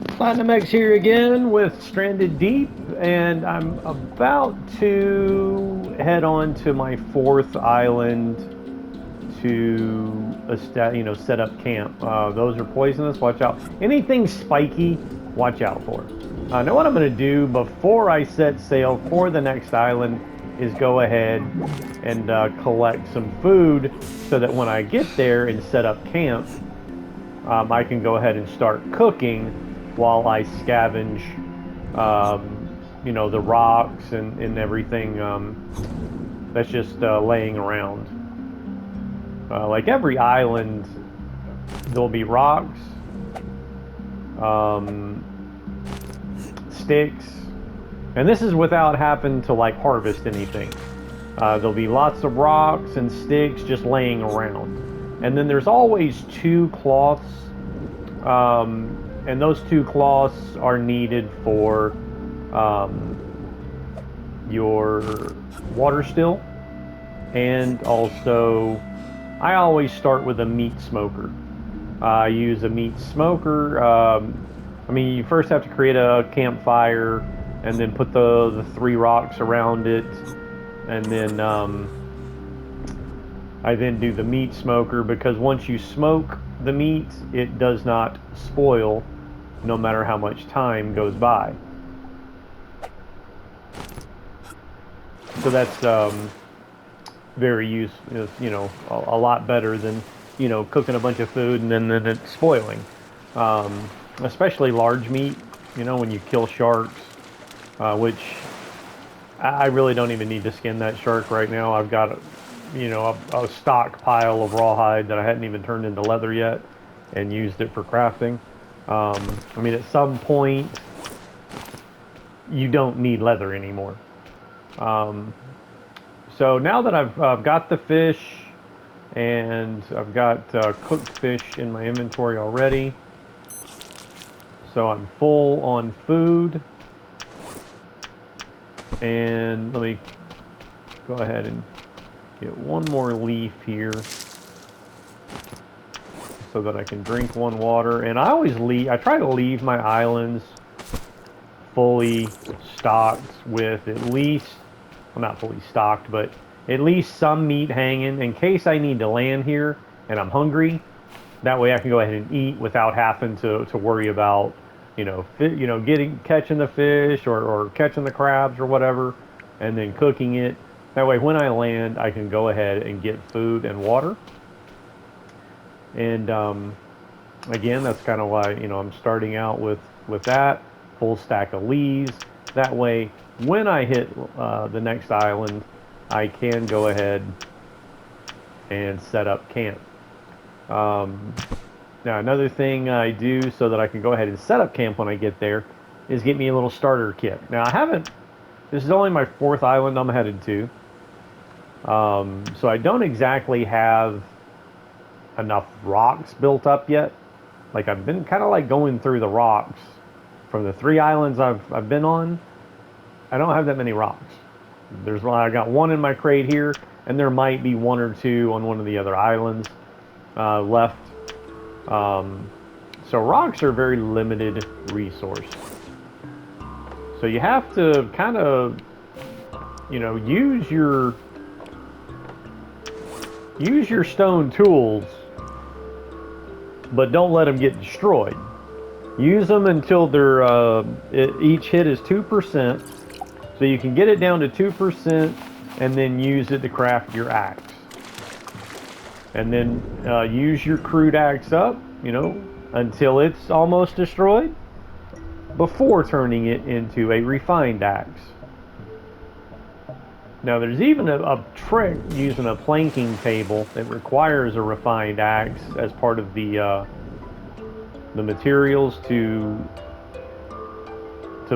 Platinum X here again with Stranded Deep, and I'm about to head on to my fourth island to set up camp. Those are poisonous. Watch out. Anything spiky, watch out for. Now, what I'm going to do before I set sail for the next island is go ahead and collect some food so that when I get there and set up camp, I can go ahead and start cooking while I scavenge, the rocks and everything that's just laying around. Like every island, there'll be rocks, um, sticks, and this is without having to like harvest anything. There'll be lots of rocks and sticks just laying around. And then there's always two cloths, and those two cloths are needed for um, your water still, and also I always start with a meat smoker. I use a meat smoker. You first have to create a campfire and then put the three rocks around it, and then I then do the meat smoker because once you smoke the meat, it does not spoil no matter how much time goes by. So that's very useful, a lot better than, cooking a bunch of food and then it's spoiling. Especially large meat, when you kill sharks, which I really don't even need to skin that shark right now. I've got a stockpile of rawhide that I hadn't even turned into leather yet and used it for crafting. At some point, you don't need leather anymore. Um, so now that I've got the fish and I've got cooked fish in my inventory already, so I'm full on food. And let me go ahead and get one more leaf here so that I can drink one water. And I try to leave my islands fully stocked with at least, well, not fully stocked, but at least some meat hanging in case I need to land here and I'm hungry. That way I can go ahead and eat without having to worry about, catching the fish or catching the crabs or whatever, and then cooking it. That way, when I land, I can go ahead and get food and water. And again, that's kind of why I'm starting out with that full stack of leaves. That way, when I hit the next island, I can go ahead and set up camp. Um, Now, another thing I do so that I can go ahead and set up camp when I get there is get me a little starter kit. Now, this is only my fourth island I'm headed to. So I don't exactly have enough rocks built up yet. Like, I've been kind of like going through the rocks from the three islands I've been on. I don't have that many rocks. I got one in my crate here, and there might be one or two on one of the other islands left. So rocks are a very limited resource. So you have to kind of, use your stone tools, but don't let them get destroyed. Use them until each hit is 2%, so you can get it down to 2%, and then use it to craft your axe. And then use your crude axe up, until it's almost destroyed, before turning it into a refined axe. Now, there's even a trick using a planking table that requires a refined axe as part of the materials to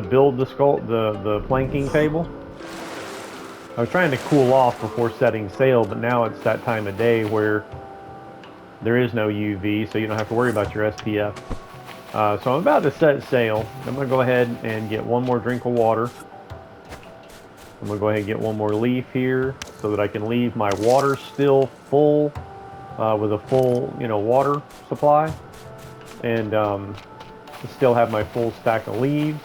build the planking table. I was trying to cool off before setting sail, but now it's that time of day where there is no UV, so you don't have to worry about your SPF. So I'm about to set sail. I'm going to go ahead and get one more drink of water. I'm going to go ahead and get one more leaf here so that I can leave my water still full with a full, water supply. And Still have my full stack of leaves.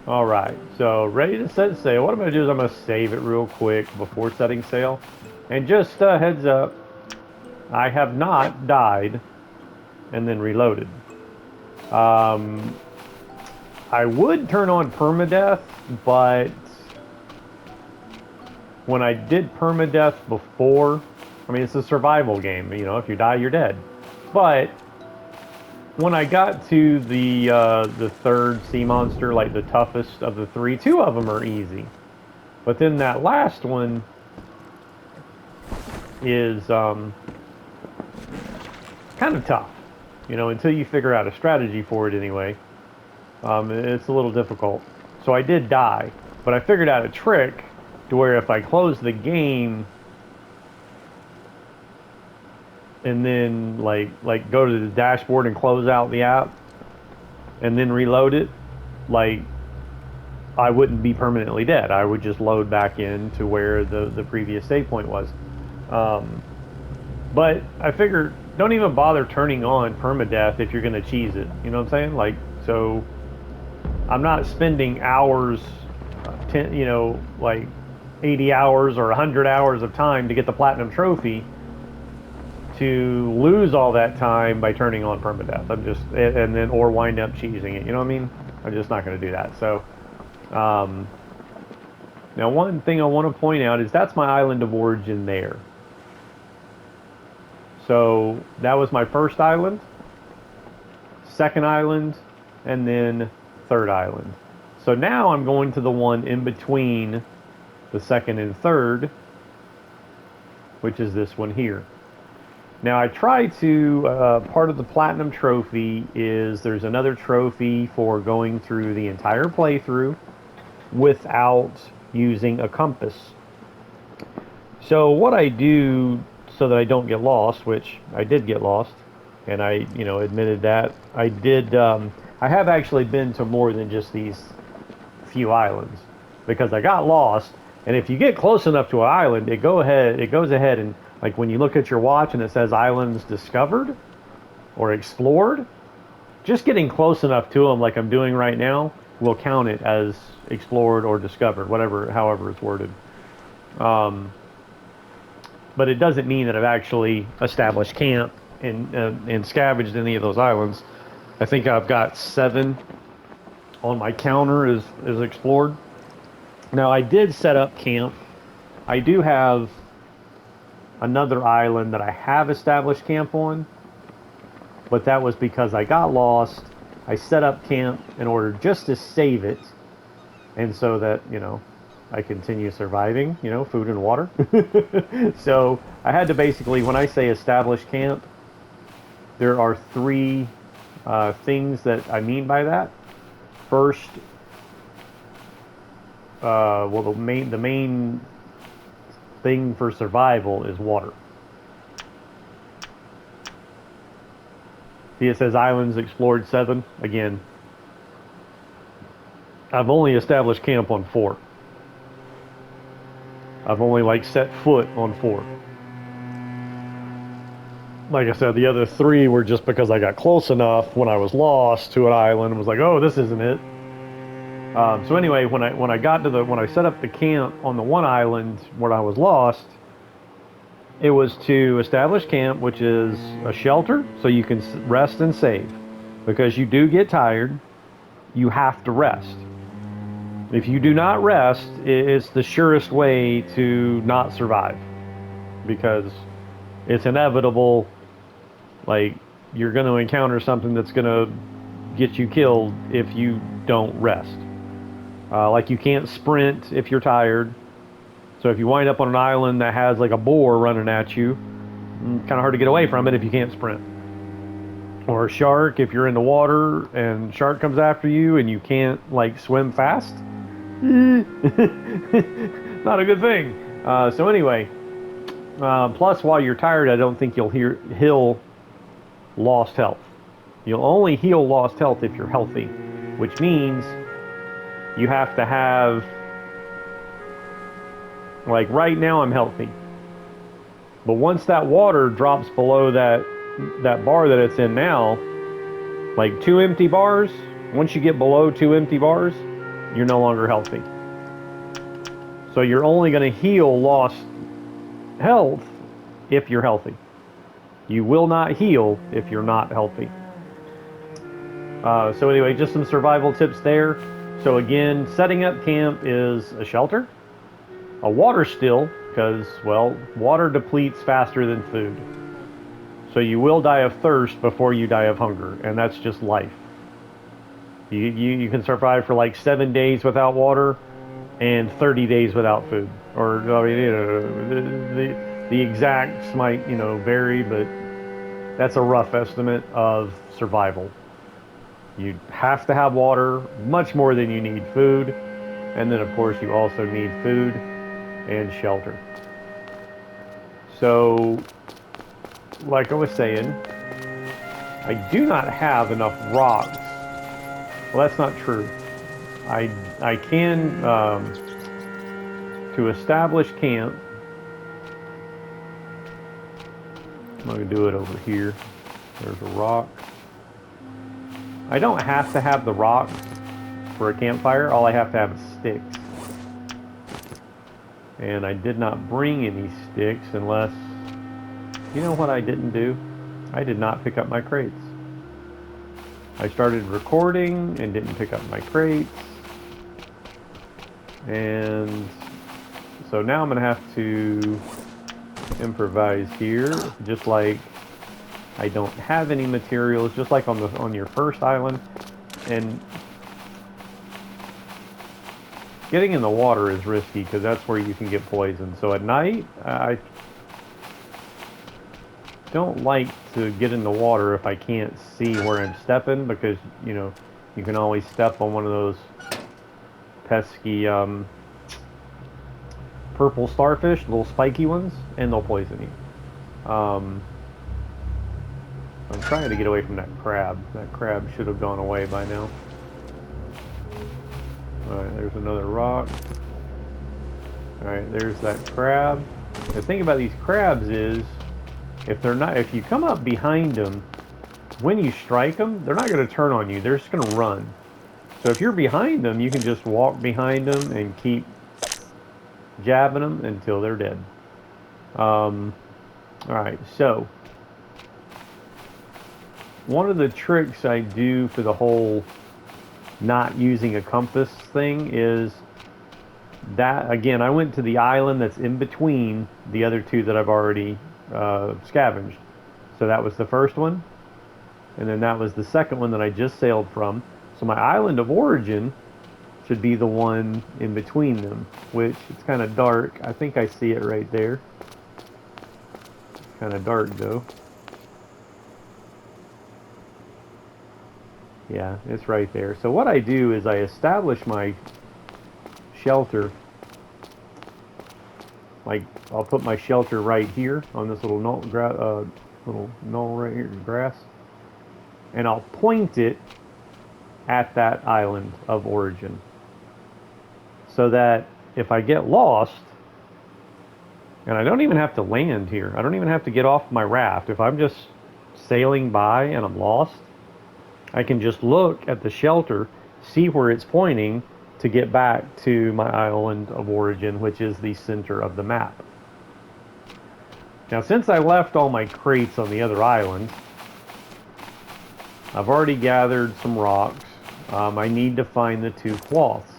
All right, so ready to set sail. What I'm going to do is I'm going to save it real quick before setting sail. And just heads up, I have not died and then reloaded. I would turn on permadeath, but when I did permadeath before, I mean, it's a survival game. You know, if you die, you're dead. But when I got to the third sea monster, like the toughest of the three, two of them are easy. But then that last one is kind of tough. You know, until you figure out a strategy for it anyway. It's a little difficult. So I did die, but I figured out a trick to where if I close the game and then like go to the dashboard and close out the app and then reload it, like I wouldn't be permanently dead. I would just load back in to where the previous save point was. But I figured don't even bother turning on permadeath if you're going to cheese it. You know what I'm saying? Like, so I'm not spending hours, 10, you know, like 80 hours or 100 hours of time to get the platinum trophy to lose all that time by turning on permadeath. I'm just, and then, or wind up cheesing it. You know what I mean? I'm just not going to do that. So, now one thing I want to point out is that's my island of origin there. So that was my first island, second island, and then third island. So now I'm going to the one in between the second and third, which is this one here. Now I try to, part of the platinum trophy is there's another trophy for going through the entire playthrough without using a compass. So what I do so that I don't get lost, which I did get lost, and I, you know, admitted that. I did, I have actually been to more than just these few islands because I got lost, and if you get close enough to an island, it goes ahead and, like, when you look at your watch and it says islands discovered or explored, just getting close enough to them like I'm doing right now will count it as explored or discovered, however it's worded. But it doesn't mean that I've actually established camp and scavenged any of those islands. I think I've got 7 on my counter is explored. Now I did set up camp. I do have another island that I have established camp on, but that was because I got lost. I set up camp in order just to save it, and so that, you know, I continue surviving, you know, food and water. So I had to basically, when I say establish camp, there are 3 things that I mean by that. First, well, the main thing for survival is water. See, it says islands explored 7. Again, I've only established camp on 4. I've only like set foot on 4. Like I said, the other 3 were just because I got close enough when I was lost to an island and was like, oh, this isn't it. So anyway, when I set up the camp on the one island where I was lost, it was to establish camp, which is a shelter so you can rest and save, because you do get tired. You have to rest. If you do not rest, it's the surest way to not survive, because it's inevitable. Like, you're going to encounter something that's going to get you killed if you don't rest. Like, you can't sprint if you're tired. So if you wind up on an island that has like a boar running at you, kind of hard to get away from it if you can't sprint. Or a shark if you're in the water and shark comes after you and you can't like swim fast. Not a good thing. So anyway, plus while you're tired, I don't think you'll heal lost health. You'll only heal lost health if you're healthy, which means you have to have, like right now I'm healthy. But once that water drops below that bar that it's in now, like 2 empty bars, once you get below 2 empty bars, you're no longer healthy. So you're only going to heal lost health if you're healthy. You will not heal if you're not healthy. So anyway, just some survival tips there. So again, setting up camp is a shelter, a water still, because, well, water depletes faster than food. So you will die of thirst before you die of hunger, and that's just life. You can survive for like 7 days without water and 30 days without food. Or, I mean, the exacts might, vary, but that's a rough estimate of survival. You have to have water, much more than you need food. And then, of course, you also need food and shelter. So, like I was saying, I do not have enough rocks. Well, that's not true. I can, to establish camp, I'm going to do it over here. There's a rock. I don't have to have the rocks for a campfire. All I have to have is sticks. And I did not bring any sticks unless... You know what I didn't do? I did not pick up my crates. I started recording and didn't pick up my crates. And so now I'm going to have to improvise here, just like I don't have any materials, just like on your first island. And getting in the water is risky because that's where you can get poisoned. So at night, I don't like to get in the water if I can't see where I'm stepping, because you can always step on one of those pesky purple starfish, little spiky ones, and they'll poison you. I'm trying to get away from that crab. That crab should have gone away by now. Alright, there's another rock. Alright, there's that crab. The thing about these crabs is, if you come up behind them, when you strike them, they're not going to turn on you. They're just going to run. So if you're behind them, you can just walk behind them and keep jabbing them until they're dead. Alright, so one of the tricks I do for the whole not using a compass thing is that, again, I went to the island that's in between the other two that I've already scavenged. So that was the first one, and then that was the second one that I just sailed from. So my island of origin should be the one in between them, which it's kind of dark. I think I see it right there. It's kind of dark though. Yeah, it's right there. So what I do is I establish my shelter. Like, I'll put my shelter right here on this little knoll right here, grass, and I'll point it at that island of origin, so that if I get lost, and I don't even have to land here, I don't even have to get off my raft. If I'm just sailing by and I'm lost, I can just look at the shelter, see where it's pointing to get back to my island of origin, which is the center of the map. Now, since I left all my crates on the other islands, I've already gathered some rocks. I need to find the 2 cloths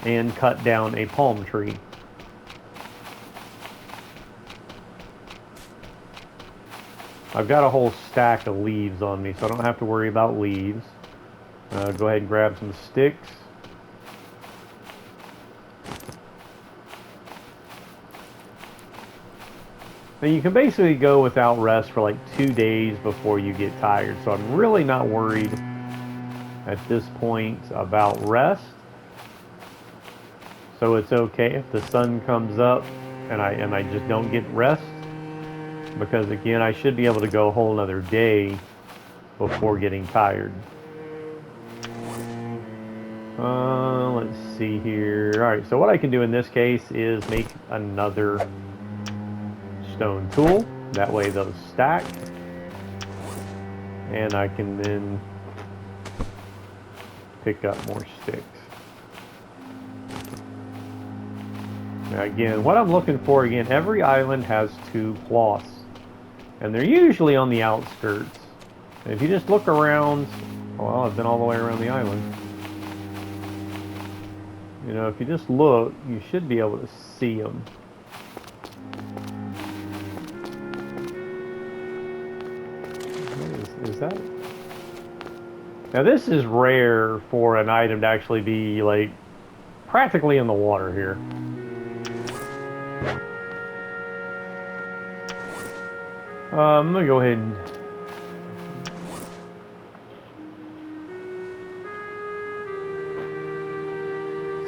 and cut down a palm tree. I've got a whole stack of leaves on me, so I don't have to worry about leaves. Go ahead and grab some sticks. Now you can basically go without rest for like 2 days before you get tired, so I'm really not worried at this point about rest. So it's okay if the sun comes up and I just don't get rest, because again, I should be able to go a whole another day before getting tired. Let's see here. Alright, so what I can do in this case is make another stone tool. That way those stack. And I can then pick up more sticks. Now again, what I'm looking for, again, every island has 2 cloths. And they're usually on the outskirts. And if you just look around, well, I've been all the way around the island. You know, if you just look, you should be able to see them. Is that? Now this is rare for an item to actually be like practically in the water here. I'm gonna go ahead and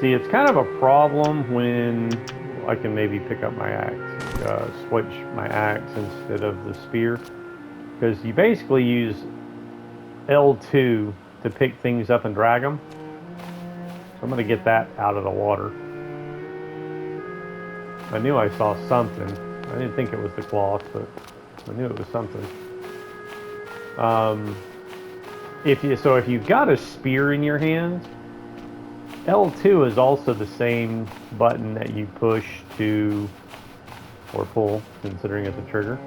see, it's kind of a problem when I can maybe pick up my axe, switch my axe instead of the spear, because you basically use L2 to pick things up and drag them. So I'm going to get that out of the water. I knew I saw something. I didn't think it was the cloth, but I knew it was something. If you've got a spear in your hand, L2 is also the same button that you push to, or pull, considering it's a trigger,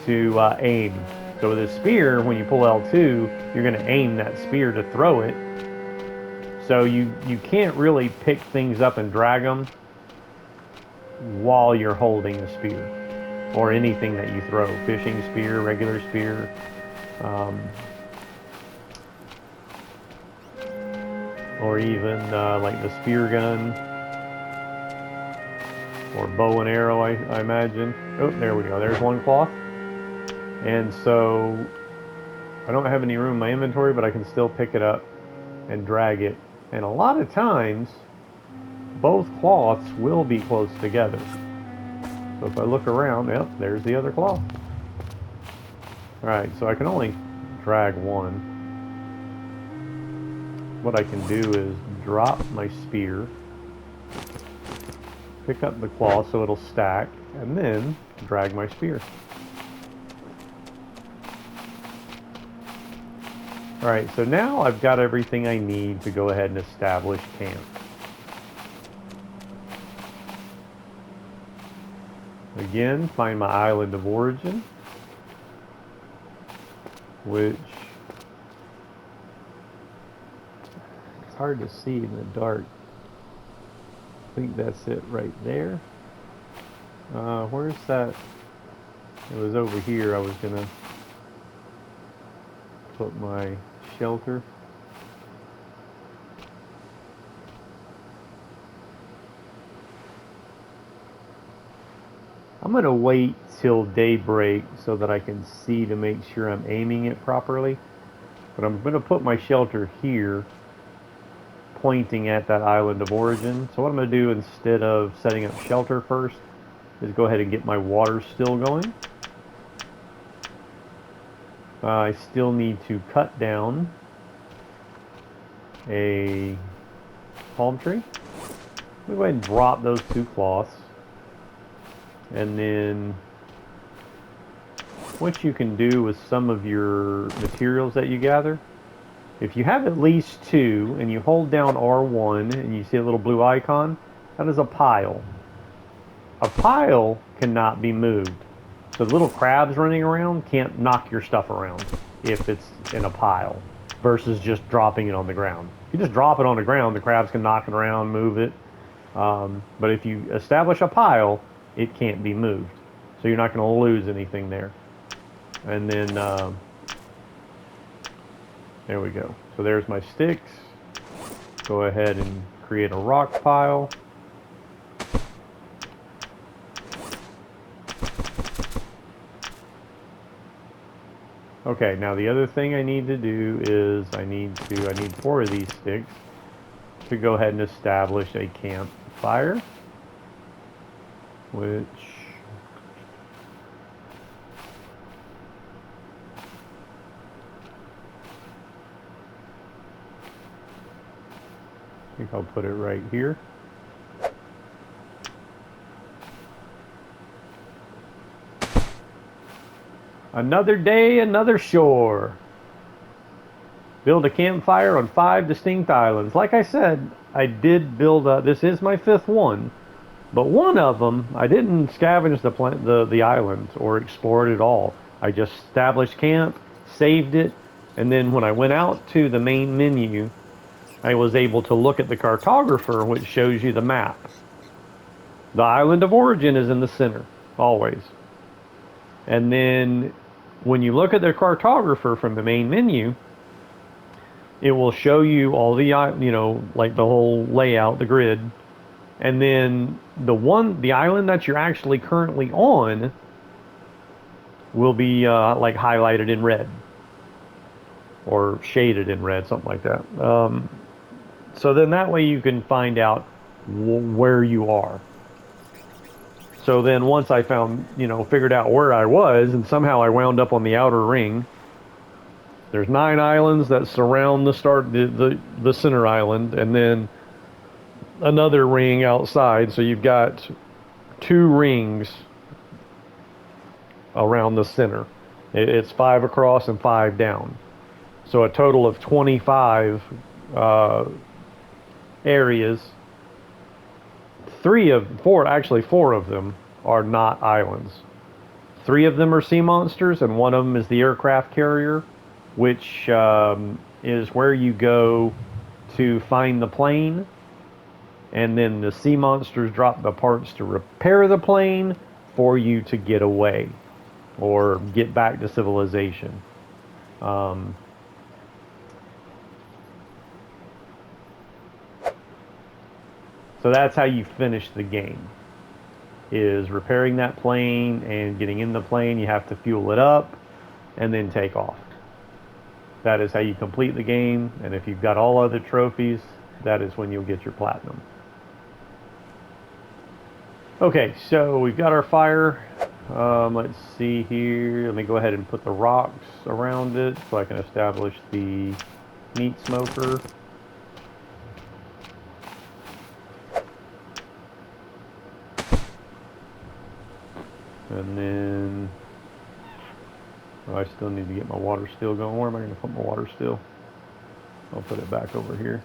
to aim. So with a spear, when you pull L2, you're going to aim that spear to throw it. So you can't really pick things up and drag them while you're holding a spear, or anything that you throw. Fishing spear, regular spear. Or even like the spear gun, or bow and arrow, I imagine. Oh, there we go. There's one cloth. And so I don't have any room in my inventory, but I can still pick it up and drag it. And a lot of times, both cloths will be close together. So if I look around, yep, there's the other cloth. Alright, so I can only drag one. What I can do is drop my spear, pick up the cloth so it'll stack, and then drag my spear. Alright, so now I've got everything I need to go ahead and establish camp. Again, find my island of origin, which it's hard to see in the dark. I think that's it right there. Where's that? It was over here. I was gonna put my shelter. I'm going to wait till daybreak so that I can see to make sure I'm aiming it properly. But I'm going to put my shelter here, pointing at that island of origin. So what I'm going to do instead of setting up shelter first is go ahead and get my water still going. I still need to cut down a palm tree. I'm going to go ahead and drop those 2 cloths. And then what you can do with some of your materials that you gather, if you have at least 2 and you hold down R1 and you see a little blue icon, that is a pile. A pile cannot be moved. So the little crabs running around can't knock your stuff around if it's in a pile versus just dropping it on the ground. If you just drop it on the ground, the crabs can knock it around, move it. But if you establish a pile, it can't be moved. So you're not going to lose anything there. And then, there we go. So there's my sticks. Go ahead and create a rock pile. Okay, now the other thing I need to do is I need 4 of these sticks to go ahead and establish a campfire. Which I think I'll put it right here. Another day, another shore. Build a campfire on 5 distinct islands. Like I said, I did build this is my 5th one, but one of them I didn't scavenge the island or explore it at all. I just established camp, saved it, and then when I went out to the main menu, I was able to look at the cartographer, which shows you the map. The island of origin is in the center, always. And then when you look at the cartographer from the main menu, it will show you all the, like the whole layout, the grid. And then the island that you're actually currently on will be like highlighted in red or shaded in red, something like that. So then that way you can find out where you are. So then once I found, figured out where I was, and somehow I wound up on the outer ring. There's 9 islands that surround the center island, and then another ring outside. So you've got 2 rings around the center. It's 5 across and 5 down. So a total of 25 areas. 4 of them are not islands. 3 of them are sea monsters, and one of them is the aircraft carrier, which is where you go to find the plane, and then the sea monsters drop the parts to repair the plane for you to get away or get back to civilization. So that's how you finish the game, is repairing that plane and getting in the plane. You have to fuel it up and then take off. That is how you complete the game, and if you've got all other trophies, that is when you'll get your platinum. Okay, so we've got our fire. Let's see here. Let me go ahead and put the rocks around it so I can establish the meat smoker. And then I still need to get my water still going. Where am I going to put my water still? I'll put it back over here.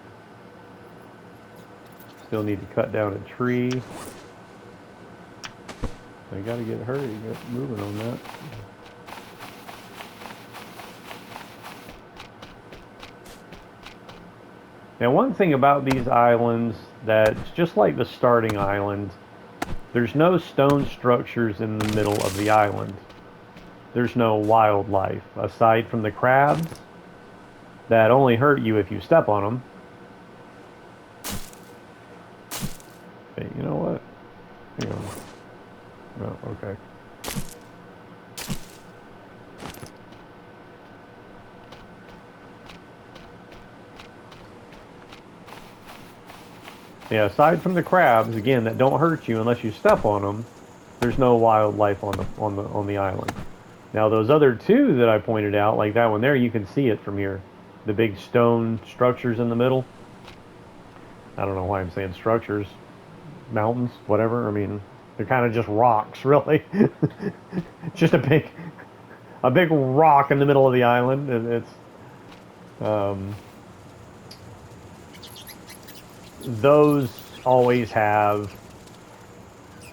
Still need to cut down a tree. I got to get hurry, get moving on that. Now, one thing about these islands that's just like the starting island, there's no stone structures in the middle of the island. There's no wildlife, aside from the crabs that only hurt you if you step on them. Hey, you know what? Hang on. Oh, okay. Yeah, aside from the crabs, again, that don't hurt you unless you step on them, there's no wildlife on the island. Now those other 2 that I pointed out, like that one there, you can see it from here. The big stone structures in the middle. I don't know why I'm saying structures. Mountains, whatever. I mean, they're kind of just rocks, really. Just a big rock in the middle of the island, and it's those always have.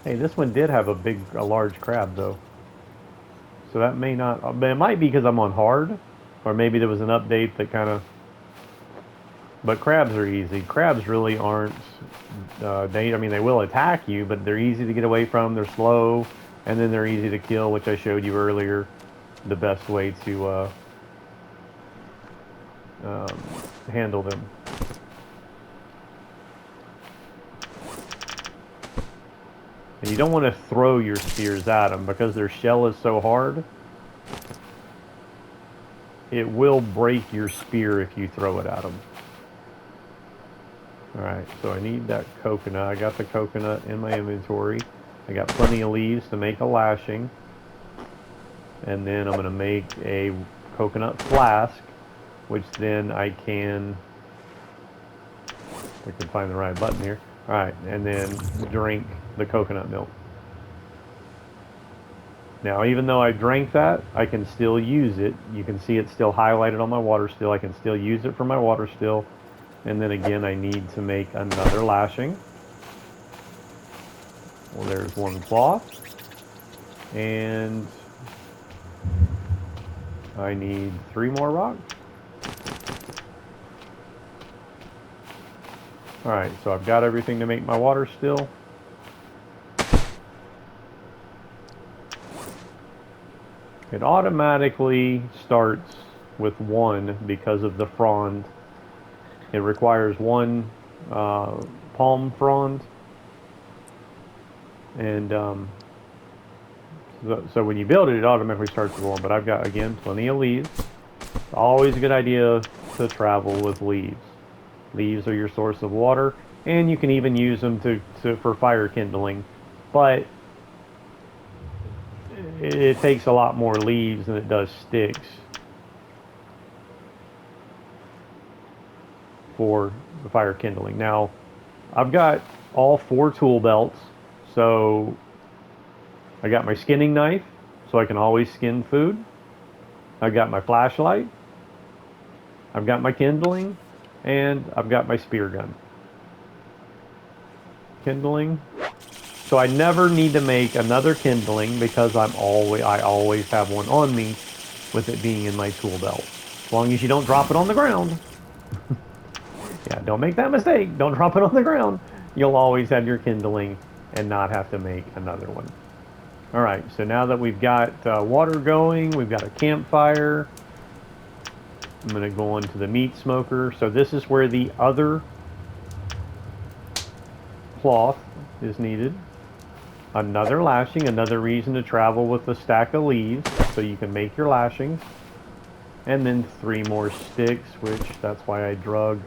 Hey, this one did have a large crab though. So that may not, it might be because I'm on hard, or maybe there was an update that kind of. But crabs are easy. Crabs really aren't. I mean, they will attack you, but they're easy to get away from. They're slow, and then they're easy to kill, which I showed you earlier. The best way to handle them. And you don't want to throw your spears at them because their shell is so hard. It will break your spear if you throw it at them. Alright, so I need that coconut. I got the coconut in my inventory. I got plenty of leaves to make a lashing. And then I'm going to make a coconut flask, which then I can... If I can find the right button here. Alright, and then drink the coconut milk. Now, even though I drank that, I can still use it. You can see it's still highlighted on my water still. I can still use it for my water still. And then again, I need to make another lashing. Well, there's one cloth. And I need 3 more rocks. Alright, so I've got everything to make my water still. It automatically starts with 1 because of the frond. It requires 1 palm frond. And so when you build it, it automatically starts with 1. But I've got, again, plenty of leaves. It's always a good idea to travel with leaves. Leaves are your source of water, and you can even use them for fire kindling. But it takes a lot more leaves than it does sticks for the fire kindling. Now, I've got all 4 tool belts, so I got my skinning knife, so I can always skin food. I've got my flashlight. I've got my kindling, and I've got my spear gun. Kindling. So I never need to make another kindling because I always have one on me, with it being in my tool belt. As long as you don't drop it on the ground. Yeah, don't make that mistake. Don't drop it on the ground. You'll always have your kindling and not have to make another one. All right, so now that we've got water going, we've got a campfire. I'm going to go into the meat smoker. So this is where the other cloth is needed. Another lashing, another reason to travel with a stack of leaves so you can make your lashings. And then 3 more sticks, which that's why I drug.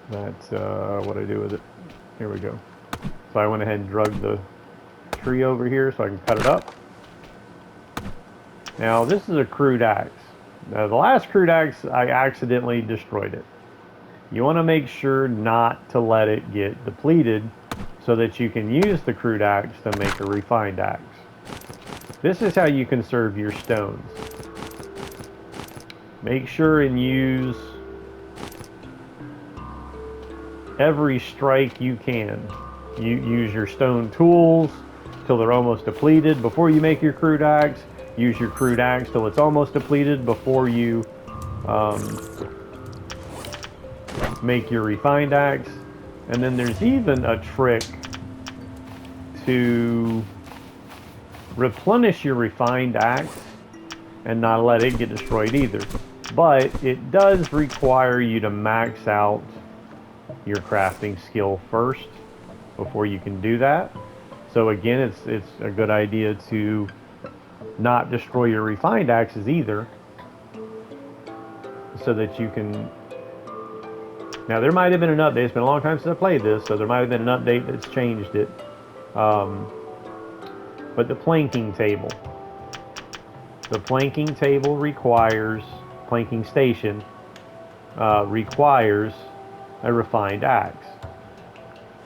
That's what I do with it. Here we go. So I went ahead and drug the tree over here so I can cut it up. Now this is a crude axe. Now the last crude axe, I accidentally destroyed it. You want to make sure not to let it get depleted so that you can use the crude axe to make a refined axe. This is how you conserve your stones. Make sure and use every strike you can. You use your stone tools till they're almost depleted before you make your crude axe. Use your crude axe till it's almost depleted before you make your refined axe. And then there's even a trick to replenish your refined axe and not let it get destroyed either. But it does require you to max out your crafting skill first before you can do that. So again, it's a good idea to not destroy your refined axes either, so that you can. Now there might have been an update. It's been a long time since I played this, so there might have been an update that's changed it. But the planking table requires, planking station requires a refined axe.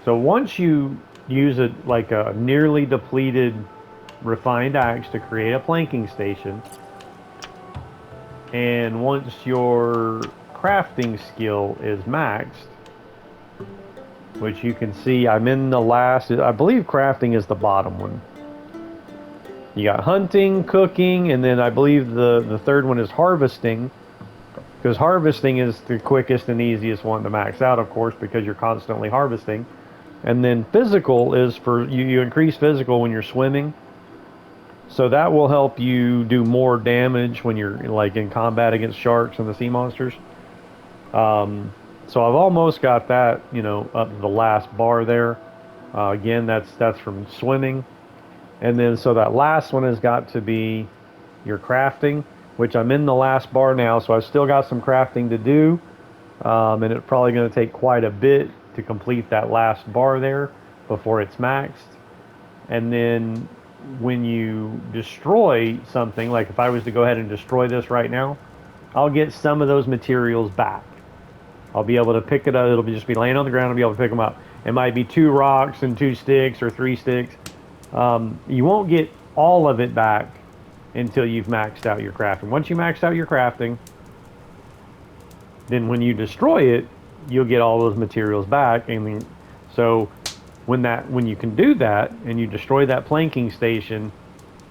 So once you use it like a nearly depleted refined axe to create a planking station, and once your crafting skill is maxed, which you can see I'm in the last, I believe crafting is the bottom one. You got hunting, cooking, and then I believe the third one is harvesting, because harvesting is the quickest and easiest one to max out, of course, because you're constantly harvesting. And then physical is for you increase physical when you're swimming, so that will help you do more damage when you're like in combat against sharks and the sea monsters. So I've almost got that, you know, up to the last bar there. Again, that's from swimming. And then so that last one has got to be your crafting, which I'm in the last bar now, so I've still got some crafting to do. And it's probably going to take quite a bit to complete that last bar there before it's maxed. And then when you destroy something, like if I was to go ahead and destroy this right now, I'll get some of those materials back. I'll be able to pick it up. It'll just be laying on the ground. I'll be able to pick them up. It might be 2 rocks and 2 sticks or 3 sticks. You won't get all of it back until you've maxed out your crafting. Once you maxed out your crafting, then when you destroy it, you'll get all those materials back. And so when you can do that and you destroy that planking station,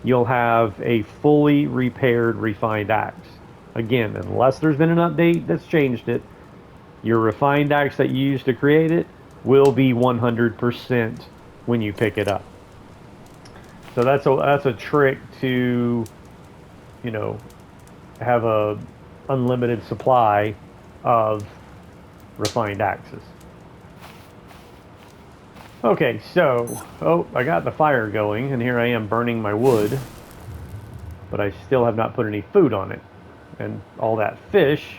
you'll have a fully repaired refined axe. Again, unless there's been an update that's changed it, your refined axe that you used to create it will be 100% when you pick it up. So that's a trick to, you know, have a unlimited supply of refined axes. Okay, so I got the fire going, and here I am burning my wood, but I still have not put any food on it, and all that fish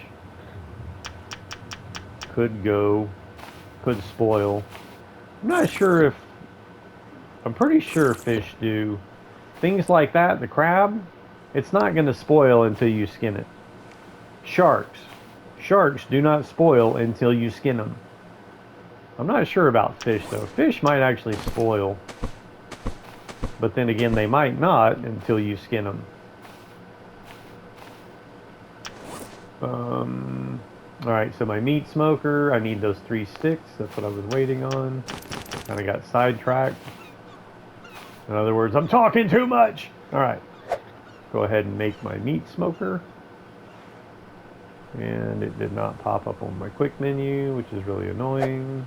could spoil. I'm pretty sure fish do things like that. The crab, it's not going to spoil until you skin it. Sharks do not spoil until you skin them. I'm not sure about fish though. Fish might actually spoil, but then again they might not until you skin them. Alright, so my meat smoker, I need those 3 sticks. That's what I was waiting on. Kind of got sidetracked. In other words, I'm talking too much. Alright, go ahead and make my meat smoker. And it did not pop up on my quick menu, which is really annoying.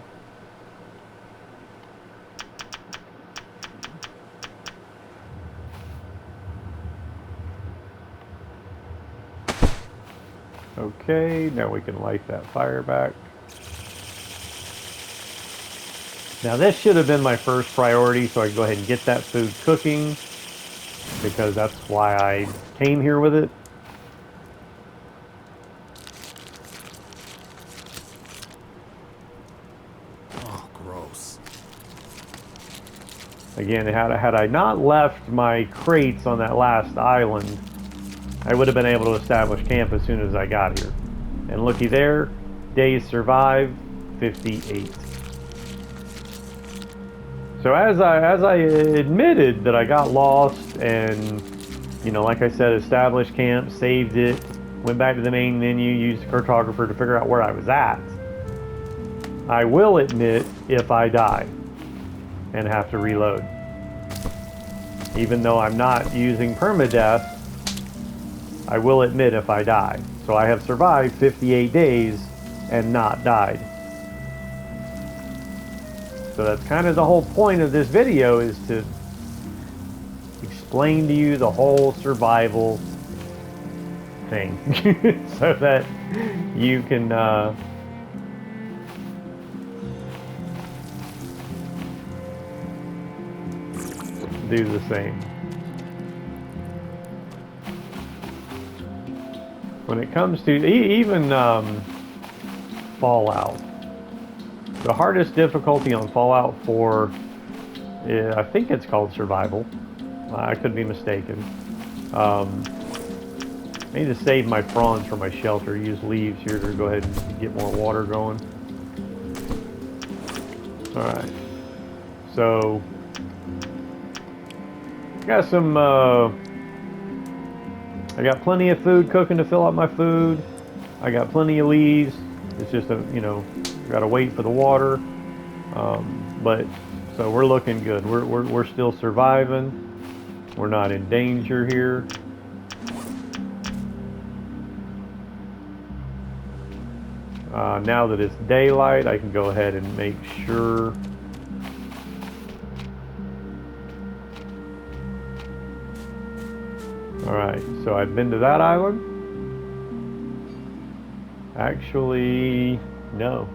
Okay, now we can light that fire back. Now this should have been my first priority, so I can go ahead and get that food cooking, because that's why I came here with it. Oh, gross. Again, had I not left my crates on that last island, I would have been able to establish camp as soon as I got here. And looky there, days survived, 58. So as I admitted that I got lost and, you know, like I said, established camp, saved it, went back to the main menu, used the cartographer to figure out where I was at, I will admit if I die and have to reload. Even though I'm not using permadeath, I will admit if I die. So I have survived 58 days and not died. So that's kind of the whole point of this video, is to explain to you the whole survival thing. So that you can do the same. When it comes to even Fallout, the hardest difficulty on Fallout 4, I think it's called Survival. I could be mistaken. I need to save my prawns for my shelter. Use leaves here to go ahead and get more water going. Alright. So, got some... I got plenty of food cooking to fill up my food. I got plenty of leaves. It's just gotta wait for the water. But so we're looking good. We're still surviving. We're not in danger here. Now that it's daylight, I can go ahead and make sure. Alright, so I've been to that island. Actually, no.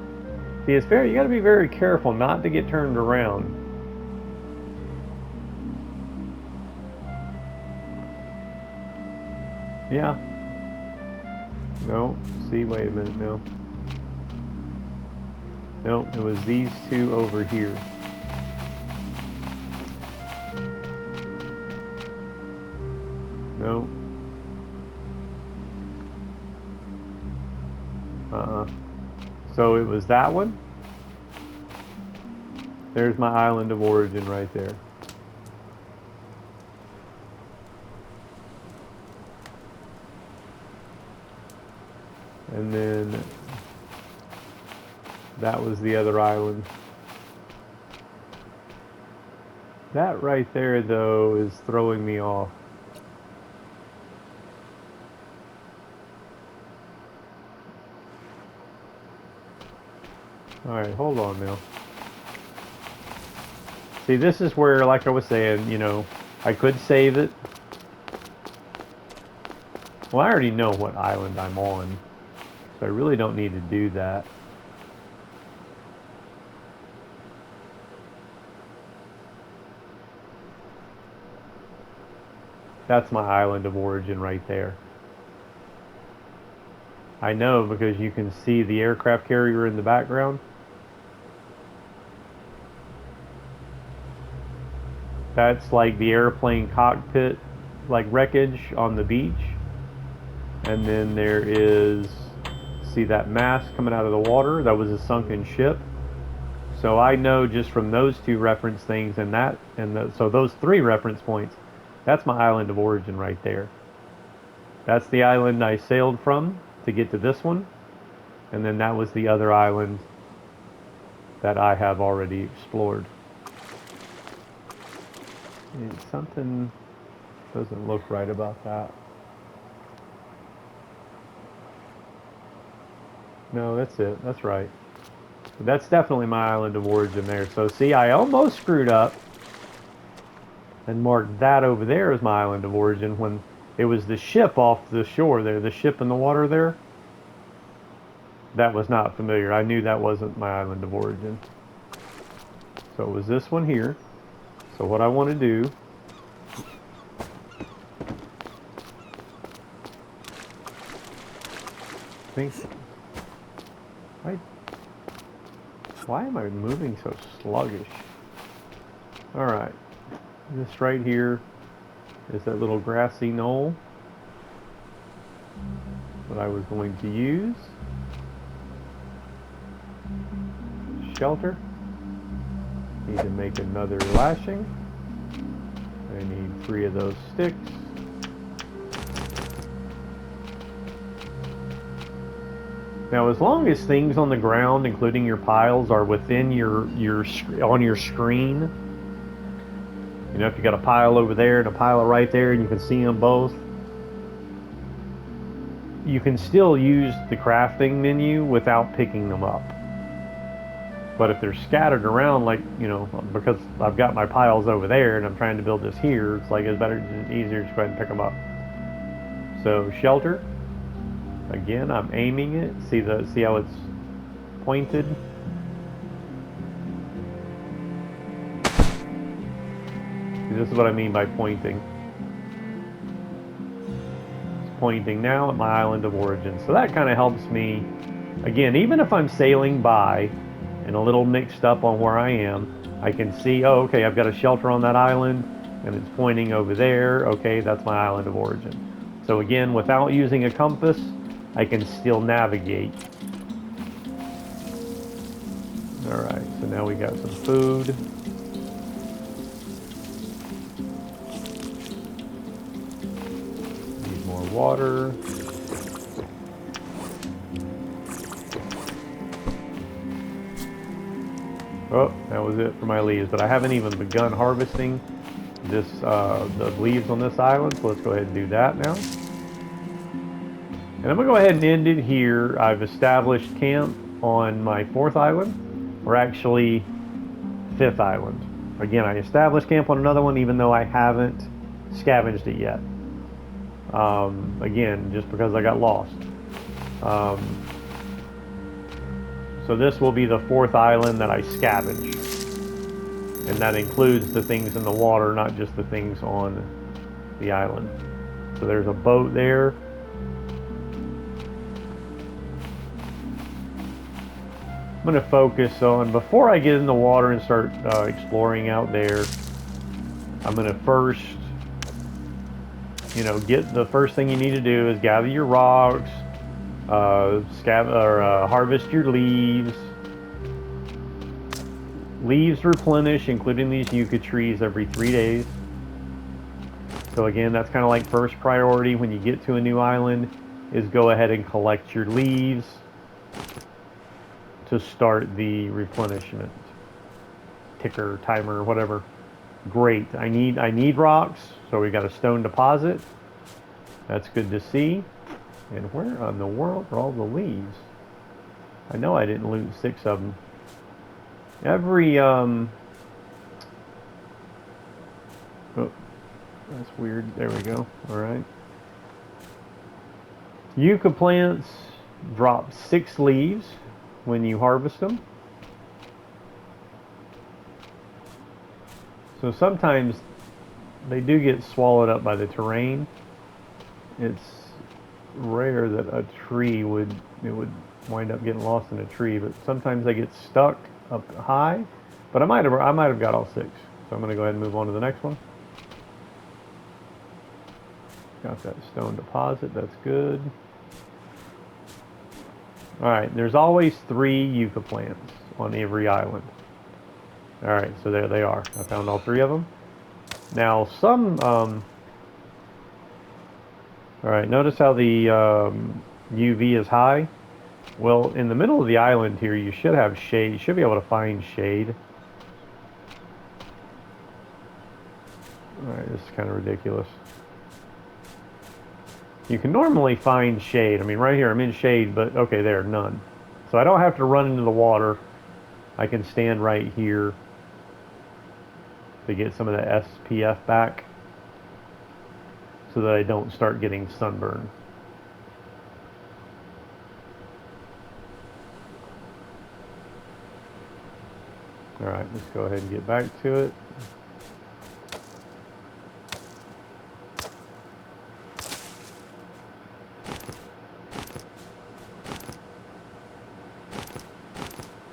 See, it's you gotta be very careful not to get turned around. Yeah. No, see, wait a minute, no. No, it was these two over here. No. So it was that one. There's my island of origin right there. And then that was the other island. That right there, though, is throwing me off. Alright, hold on now. See, this is where, like I was saying, you know, I could save it. Well, I already know what island I'm on, so I really don't need to do that. That's my island of origin right there. I know because you can see the aircraft carrier in the background. That's like the airplane cockpit, like wreckage on the beach. And then there is, see that mast coming out of the water? That was a sunken ship. So I know just from those two reference things and that, so those three reference points, that's my island of origin right there. That's the island I sailed from to get to this one. And then that was the other island that I have already explored. And something doesn't look right about that. No, that's it. That's right. But that's definitely my island of origin there. So see, I almost screwed up and marked that over there as my island of origin when it was the ship off the shore there, the ship in the water there. That was not familiar. I knew that wasn't my island of origin. So it was this one here. So what I want to do, why am I moving so sluggish? All right, this right here is that little grassy knoll that I was going to use. Shelter. Need to make another lashing. I need 3 of those sticks. Now, as long as things on the ground, including your piles, are within on your screen, you know, if you got a pile over there and a pile right there, and you can see them both, you can still use the crafting menu without picking them up. But if they're scattered around, like, you know, because I've got my piles over there and I'm trying to build this here, it's like it's better, easier to just go ahead and pick them up. So shelter. Again, I'm aiming it. See how it's pointed? See, this is what I mean by pointing. It's pointing now at my island of origin. So that kind of helps me. Again, even if I'm sailing by and a little mixed up on where I am, I can see, oh, okay, I've got a shelter on that island and it's pointing over there. Okay, that's my island of origin. So again, without using a compass, I can still navigate. All right, so now we got some food. Need more water. Oh, that was it for my leaves, but I haven't even begun harvesting this the leaves on this island, so let's go ahead and do that now. And I'm going to go ahead and end it here. I've established camp on my 4th island, or actually 5th island. Again, I established camp on another one even though I haven't scavenged it yet. Again, just because I got lost. So this will be the 4th island that I scavenged. And that includes the things in the water, not just the things on the island. So there's a boat there. I'm going to focus on, before I get in the water and start exploring out there, I'm going to first, you know, the first thing you need to do is gather your rocks, harvest your leaves. Leaves replenish, including these yucca trees, every 3 days. So again, that's kind of like first priority when you get to a new island, is go ahead and collect your leaves to start the replenishment ticker, timer, whatever. Great. I need rocks, so we got a stone deposit. That's good to see. And where in the world are all the leaves? I know I didn't loot 6 of them. Every oh, that's weird. There we go. All right. Yucca plants drop 6 leaves when you harvest them. So sometimes they do get swallowed up by the terrain. It's rare that a tree would wind up getting lost in a tree, but sometimes they get stuck up high. But I might have got all 6. So I'm going to go ahead and move on to the next one. Got that stone deposit. That's good. All right, there's always 3 yucca plants on every island. All right, so there they are. I found all 3 of them. Now some, all right, notice how the UV is high? Well, in the middle of the island here, you should have shade. You should be able to find shade. All right, this is kind of ridiculous. You can normally find shade. I mean, right here, I'm in shade, but okay, there, none. So I don't have to run into the water. I can stand right here to get some of the SPF back so that I don't start getting sunburn. All right, let's go ahead and get back to it.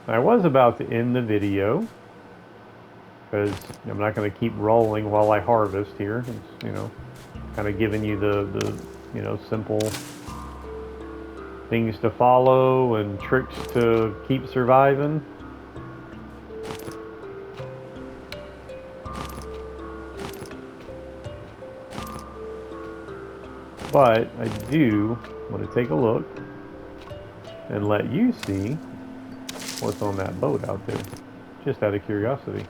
I was about to end the video because I'm not going to keep rolling while I harvest here. It's, you know, kind of giving you the you know, simple things to follow and tricks to keep surviving. But I do want to take a look and let you see what's on that boat out there, just out of curiosity.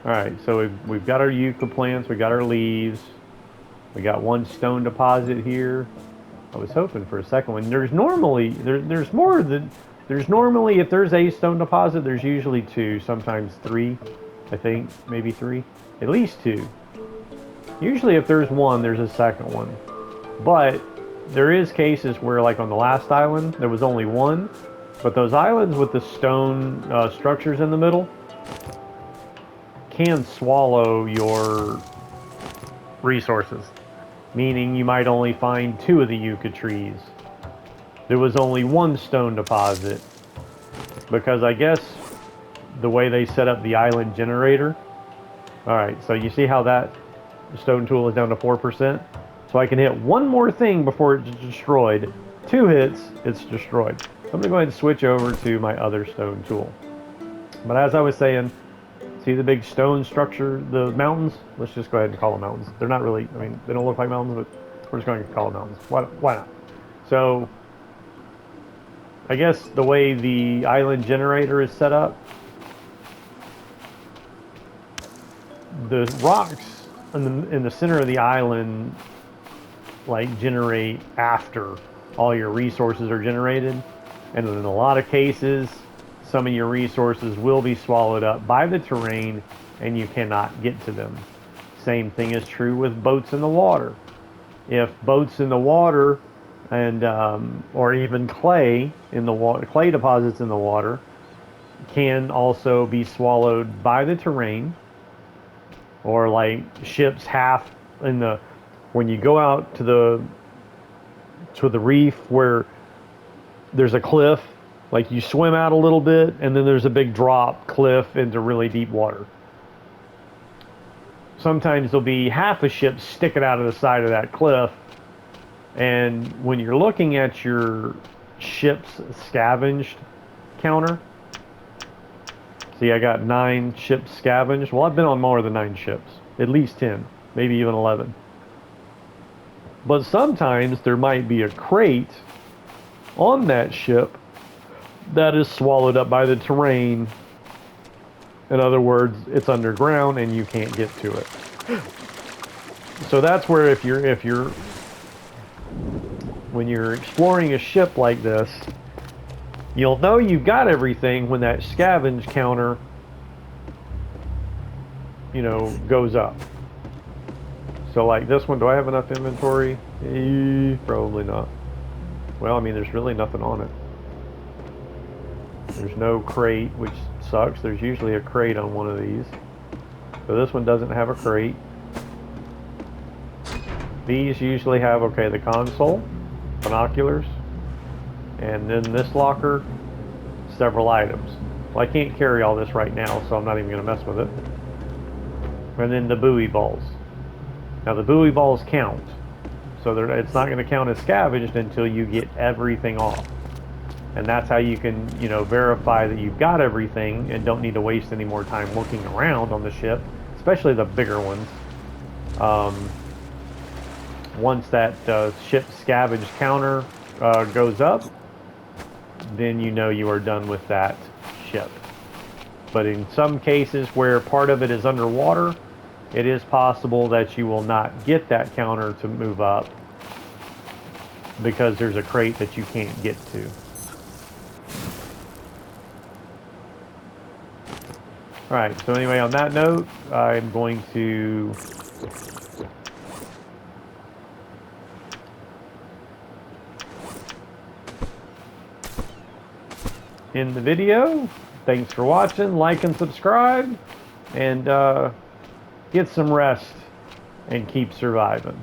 All right, so we've got our yucca plants, we got our leaves, we got 1 stone deposit here. I was hoping for a second one. There's normally there's more than there's normally, if there's a stone deposit, there's usually 2, sometimes 3. I think maybe 3, at least 2. Usually, if there's 1, there's a second one. But there is cases where, like on the last island, there was only 1. But those islands with the stone structures in the middle can swallow your resources. Meaning you might only find 2 of the yucca trees. There was only 1 stone deposit. Because I guess the way they set up the island generator. Alright, so you see how that stone tool is down to 4%? So I can hit 1 more thing before it's destroyed. 2 hits, it's destroyed. I'm going to go ahead and switch over to my other stone tool. But as I was saying, see the big stone structure, the mountains? Let's just go ahead and call them mountains. They're not really, I mean, they don't look like mountains, but we're just going to call them mountains. Why not? So, I guess the way the island generator is set up, the rocks in the center of the island, like, generate after all your resources are generated. And in a lot of cases, some of your resources will be swallowed up by the terrain and you cannot get to them. Same thing is true with boats in the water. If boats in the water and or even clay in the water, clay deposits in the water can also be swallowed by the terrain, or like ships half in the, when you go out to the reef where there's a cliff, like you swim out a little bit and then there's a big drop cliff into really deep water. Sometimes there'll be half a ship sticking out of the side of that cliff, and when you're looking at your ship's scavenged counter, see I got 9 ships scavenged. Well, I've been on more than 9 ships, at least 10, maybe even 11. But sometimes there might be a crate on that ship that is swallowed up by the terrain. In other words, it's underground and you can't get to it. So that's where when you're exploring a ship like this, you'll know you've got everything when that scavenge counter, goes up. So like this one, do I have enough inventory? Probably not. Well, I mean, there's really nothing on it. There's no crate, which sucks. There's usually a crate on one of these. So this one doesn't have a crate. These usually have, okay, the console, binoculars, and then this locker, several items. Well, I can't carry all this right now, so I'm not even going to mess with it. And then the buoy balls. Now the buoy balls count. So it's not going to count as scavenged until you get everything off. And that's how you can, verify that you've got everything and don't need to waste any more time looking around on the ship, especially the bigger ones. Once that ship scavenge counter goes up, then you are done with that ship. But in some cases where part of it is underwater, it is possible that you will not get that counter to move up because there's a crate that you can't get to. Alright, so anyway, on that note, I'm going to end the video. Thanks for watching, like and subscribe, and get some rest and keep surviving.